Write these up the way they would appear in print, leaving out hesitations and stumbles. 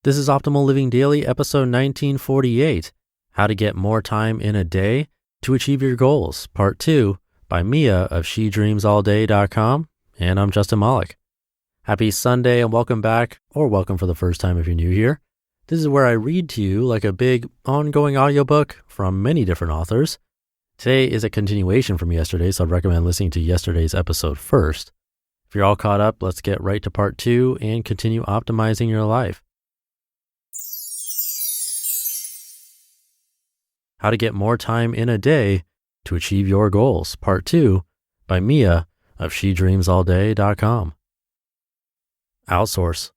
This is Optimal Living Daily, episode 1948, How to Get More Time in a Day to Achieve Your Goals, Part 2, by Mia of SheDreamsAllDay.com, and I'm Justin Malik. Happy Sunday and welcome back, or welcome for the first time if you're new here. This is where I read to you like a big ongoing audiobook from many different authors. Today is a continuation from yesterday, so I'd recommend listening to yesterday's episode first. If you're all caught up, let's get right to part 2 and continue optimizing your life. How to Get More Time in a Day to Achieve Your Goals, Part 2, by Mia of SheDreamsAllDay.com. Outsource.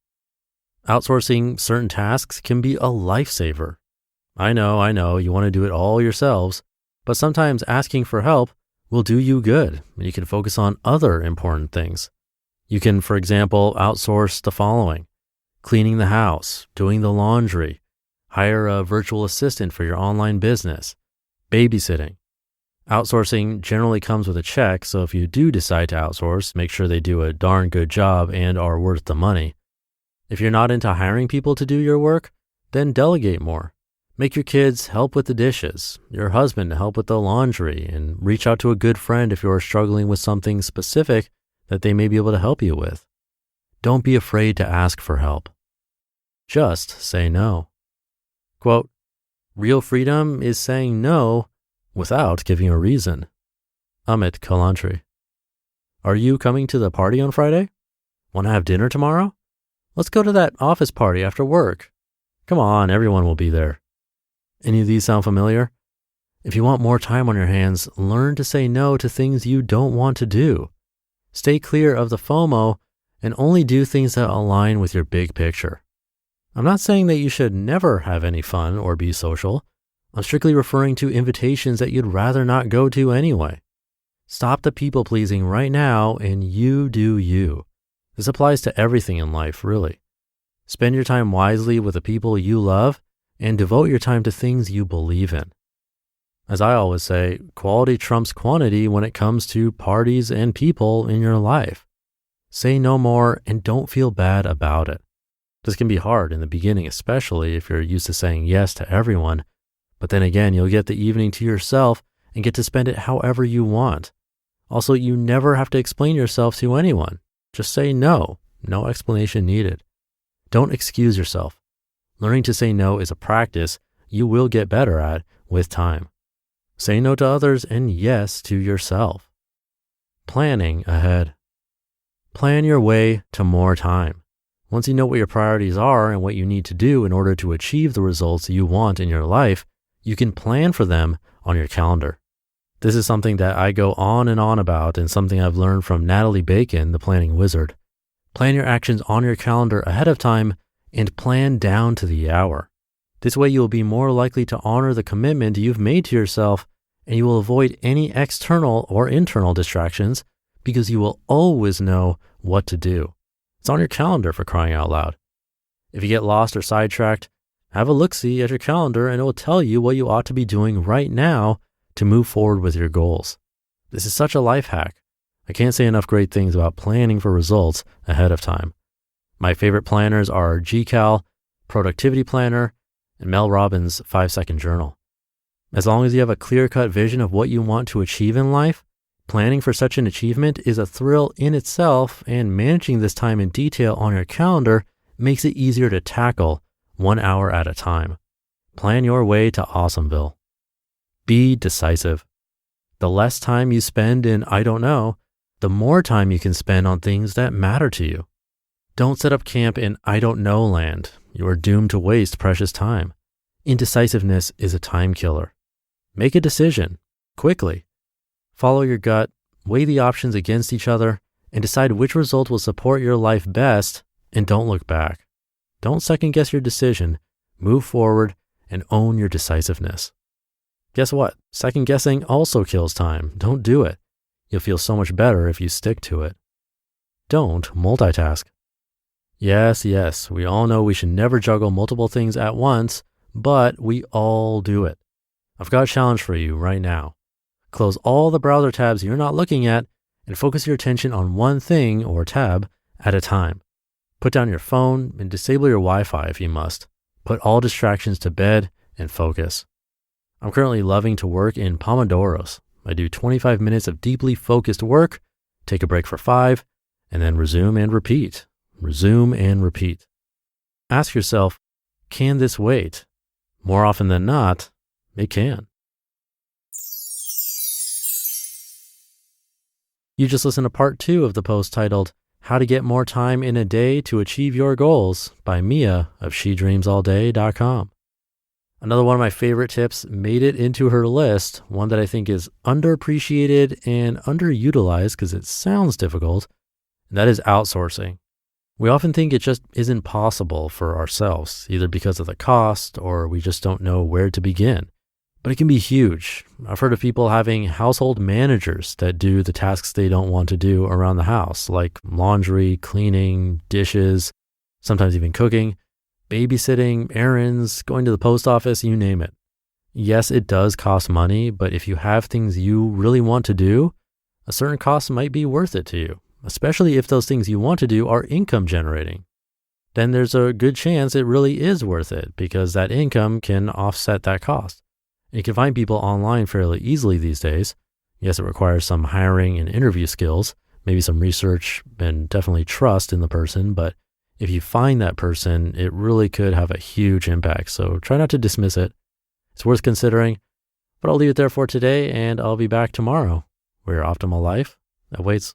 Outsourcing certain tasks can be a lifesaver. I know, you want to do it all yourselves, but sometimes asking for help will do you good, and you can focus on other important things. You can, for example, outsource the following: cleaning the house, doing the laundry, hire a virtual assistant for your online business, babysitting. Outsourcing generally comes with a check, so if you do decide to outsource, make sure they do a darn good job and are worth the money. If you're not into hiring people to do your work, then delegate more. Make your kids help with the dishes, your husband help with the laundry, and reach out to a good friend if you're struggling with something specific that they may be able to help you with. Don't be afraid to ask for help. Just say no. Quote, real freedom is saying no without giving a reason. Amit Kalantri. Are you coming to the party on Friday? Want to have dinner tomorrow? Let's go to that office party after work. Come on, everyone will be there. Any of these sound familiar? If you want more time on your hands, learn to say no to things you don't want to do. Stay clear of the FOMO and only do things that align with your big picture. I'm not saying that you should never have any fun or be social. I'm strictly referring to invitations that you'd rather not go to anyway. Stop the people pleasing right now and you do you. This applies to everything in life, really. Spend your time wisely with the people you love and devote your time to things you believe in. As I always say, quality trumps quantity when it comes to parties and people in your life. Say no more and don't feel bad about it. This can be hard in the beginning, especially if you're used to saying yes to everyone. But then again, you'll get the evening to yourself and get to spend it however you want. Also, you never have to explain yourself to anyone. Just say no. No explanation needed. Don't excuse yourself. Learning to say no is a practice you will get better at with time. Say no to others and yes to yourself. Planning ahead. Plan your way to more time. Once you know what your priorities are and what you need to do in order to achieve the results you want in your life, you can plan for them on your calendar. This is something that I go on and on about and something I've learned from Natalie Bacon, the planning wizard. Plan your actions on your calendar ahead of time and plan down to the hour. This way you will be more likely to honor the commitment you've made to yourself, and you will avoid any external or internal distractions because you will always know what to do. It's on your calendar, for crying out loud. If you get lost or sidetracked, have a look-see at your calendar and it will tell you what you ought to be doing right now to move forward with your goals. This is such a life hack. I can't say enough great things about planning for results ahead of time. My favorite planners are GCal, Productivity Planner, and Mel Robbins' 5-Second Journal. As long as you have a clear-cut vision of what you want to achieve in life, planning for such an achievement is a thrill in itself, and managing this time in detail on your calendar makes it easier to tackle 1 hour at a time. Plan your way to Awesomeville. Be decisive. The less time you spend in I don't know, the more time you can spend on things that matter to you. Don't set up camp in I don't know land. You are doomed to waste precious time. Indecisiveness is a time killer. Make a decision, quickly. Follow your gut, weigh the options against each other, and decide which result will support your life best, and don't look back. Don't second guess your decision, move forward, and own your decisiveness. Guess what? Second guessing also kills time. Don't do it. You'll feel so much better if you stick to it. Don't multitask. Yes, we all know we should never juggle multiple things at once, but we all do it. I've got a challenge for you right now. Close all the browser tabs you're not looking at and focus your attention on one thing or tab at a time. Put down your phone and disable your Wi-Fi if you must. Put all distractions to bed and focus. I'm currently loving to work in Pomodoros. I do 25 minutes of deeply focused work, take a break for 5, and then resume and repeat. Resume and repeat. Ask yourself, can this wait? More often than not, it can. You just listened to part 2 of the post titled, How to Get More Time in a Day to Achieve Your Goals by Mia of SheDreamsAllDay.com. Another one of my favorite tips made it into her list, one that I think is underappreciated and underutilized because it sounds difficult, and that is outsourcing. We often think it just isn't possible for ourselves, either because of the cost or we just don't know where to begin. But it can be huge. I've heard of people having household managers that do the tasks they don't want to do around the house, like laundry, cleaning, dishes, sometimes even cooking, babysitting, errands, going to the post office, you name it. Yes, it does cost money, but if you have things you really want to do, a certain cost might be worth it to you, especially if those things you want to do are income generating. Then there's a good chance it really is worth it because that income can offset that cost. You can find people online fairly easily these days. Yes, it requires some hiring and interview skills, maybe some research and definitely trust in the person. But if you find that person, it really could have a huge impact. So try not to dismiss it. It's worth considering. But I'll leave it there for today, and I'll be back tomorrow where your optimal life awaits.